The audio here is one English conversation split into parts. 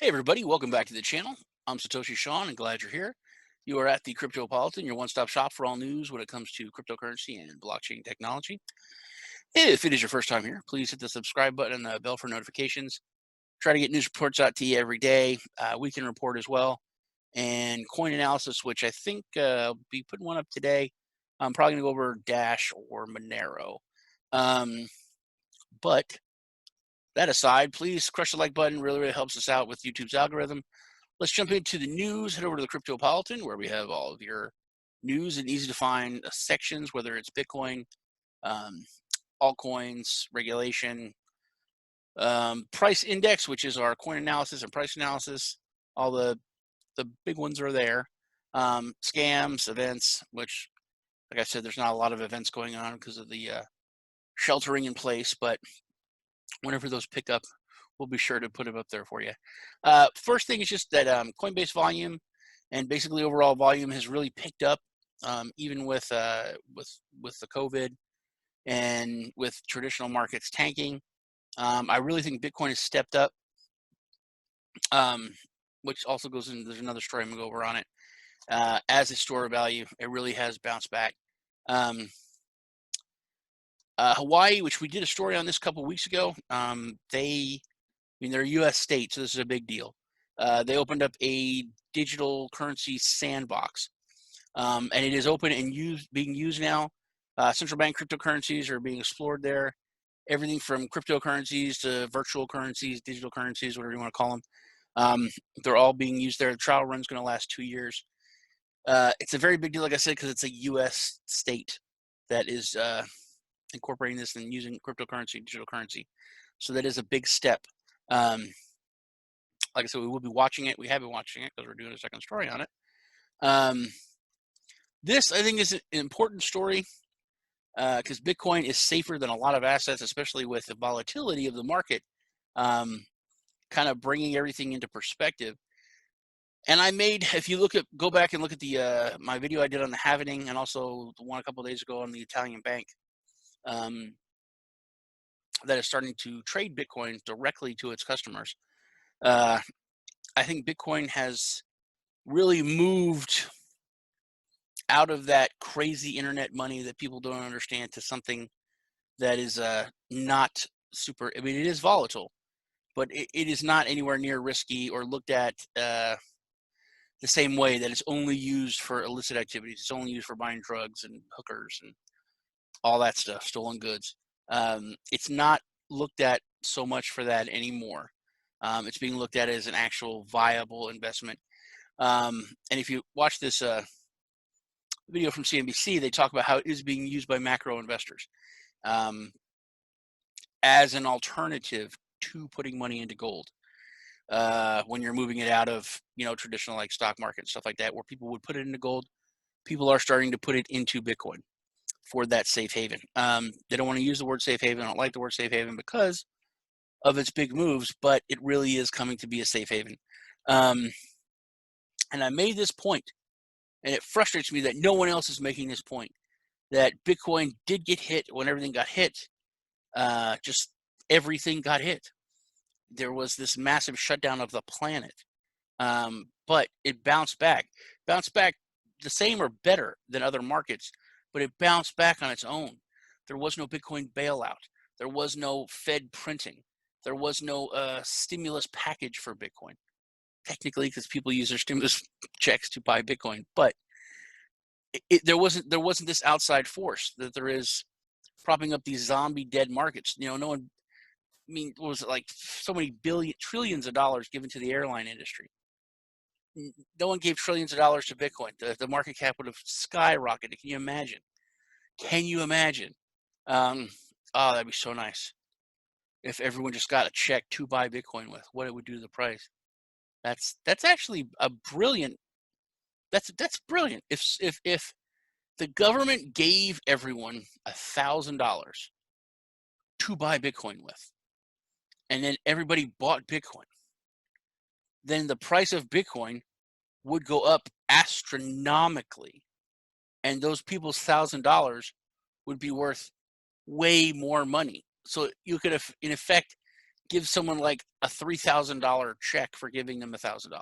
Hey everybody, welcome back to the channel. I'm Satoshi Shawn and glad you're here. You are at the Cryptopolitan, your one-stop shop for all news when it comes to cryptocurrency and blockchain technology. If it is your first time here, please hit the subscribe button and the bell for notifications. Try to get news reports out to you every day, weekend report as well, and coin analysis, which I think I'll be putting one up today. I'm probably going to go over Dash or Monero. Um, but that aside, please crush the like button. Really, really helps us out with YouTube's algorithm. Let's jump into the news. Head over to the Cryptopolitan, where we have all of your news and easy to find sections, whether it's Bitcoin, um, altcoins, regulation, price index, which is our coin analysis and price analysis. All the big ones are there. Scams, events, which, like I said, there's not a lot of events going on because of the sheltering in place, but whenever those pick up, we'll be sure to put them up there for you. First thing is just that Coinbase volume and basically overall volume has really picked up, even with the COVID and with traditional markets tanking. I really think Bitcoin has stepped up, um, which also goes into there's another story I'm gonna go over on it. As a store of value, it really has bounced back. Um, Hawaii, which we did a story on this a couple weeks ago, they're a U.S. state, so this is a big deal. They opened up a digital currency sandbox, and it is open and being used now. Central bank cryptocurrencies are being explored there. Everything from cryptocurrencies to virtual currencies, digital currencies, whatever you want to call them. They're all being used there. The trial run's going to last 2 years. It's a very big deal, like I said, because it's a U.S. state that is incorporating this and using cryptocurrency, digital currency. So that is a big step. Um, like I said, we will be watching it. We have been watching it because we're doing a second story on it. Um, this, I think, is an important story because Bitcoin is safer than a lot of assets, especially with the volatility of the market, um, kind of bringing everything into perspective. And if you go back and look at the my video I did on the halvening and also the one a couple of days ago on the Italian bank um, that is starting to trade Bitcoin directly to its customers. Uh, I think Bitcoin has really moved out of that crazy internet money that people don't understand to something that is not super. I mean, it is volatile, but it is not anywhere near risky or looked at the same way that it's only used for illicit activities. It's only used for buying drugs and hookers and all that stuff, stolen goods. It's not looked at so much for that anymore. It's being looked at as an actual viable investment. And if you watch this video from CNBC, they talk about how it is being used by macro investors um, as an alternative to putting money into gold when you're moving it out of traditional like stock market and stuff like that, where people would put it into gold. People are starting to put it into Bitcoin for that safe haven. They don't want to use the word safe haven. I don't like the word safe haven because of its big moves, but it really is coming to be a safe haven. And I made this point, and it frustrates me that no one else is making this point, that Bitcoin did get hit when everything got hit. Just everything got hit. There was this massive shutdown of the planet, but it bounced back the same or better than other markets, but it bounced back on its own. There was no Bitcoin bailout. There was no Fed printing. There was no stimulus package for Bitcoin, technically, because people use their stimulus checks to buy Bitcoin. But there wasn't this outside force that there is propping up these zombie dead markets. No one. I mean, what was it like? So many trillions of dollars given to the airline industry. No one gave trillions of dollars to Bitcoin. The market cap would have skyrocketed. Can you imagine? Can you imagine? Oh, that'd be so nice if everyone just got a check to buy Bitcoin with. What it would do to the price. That's actually a brilliant. That's brilliant. If the government gave everyone $1,000 to buy Bitcoin with, and then everybody bought Bitcoin, then the price of Bitcoin would go up astronomically, and those people's $1,000 would be worth way more money. So you could have, in effect, give someone like a $3,000 check for giving them $1,000.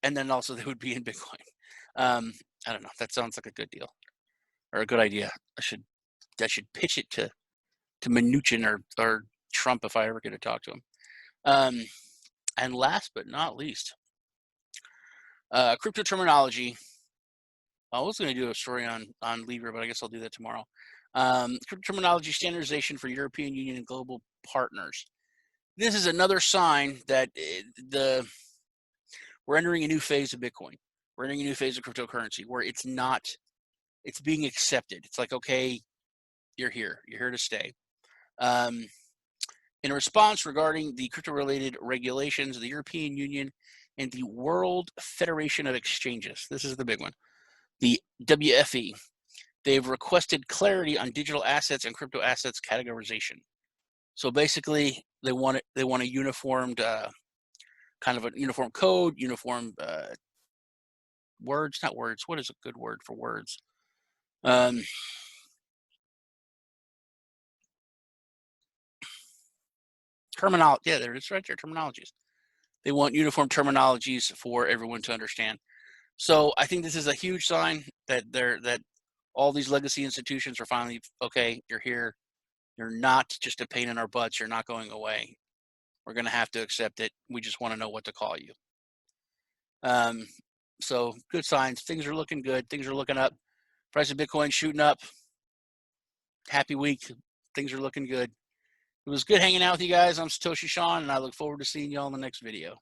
And then also they would be in Bitcoin. I don't know. That sounds like a good deal or a good idea. I should pitch it to Mnuchin or Trump if I ever get to talk to him. And last but not least, crypto terminology. I was going to do a story on Libra, but I guess I'll do that tomorrow. Crypto terminology standardization for European Union and global partners. This is another sign that we're entering a new phase of Bitcoin. We're entering a new phase of cryptocurrency where it's being accepted. It's like, okay, you're here to stay. In response regarding the crypto-related regulations of the European Union and the World Federation of Exchanges, this is the big one, the WFE, they've requested clarity on digital assets and crypto assets categorization. So basically, they want a uniformed, kind of a uniform code, uniform words, not words. What is a good word for words? Terminology. Yeah, there it is right there. Terminologies. They want uniform terminologies for everyone to understand. So I think this is a huge sign that all these legacy institutions are finally, okay, you're here. You're not just a pain in our butts. You're not going away. We're going to have to accept it. We just want to know what to call you. So good signs. Things are looking good. Things are looking up. Price of Bitcoin shooting up. Happy week. Things are looking good. It was good hanging out with you guys. I'm Satoshi Sean, and I look forward to seeing you all in the next video.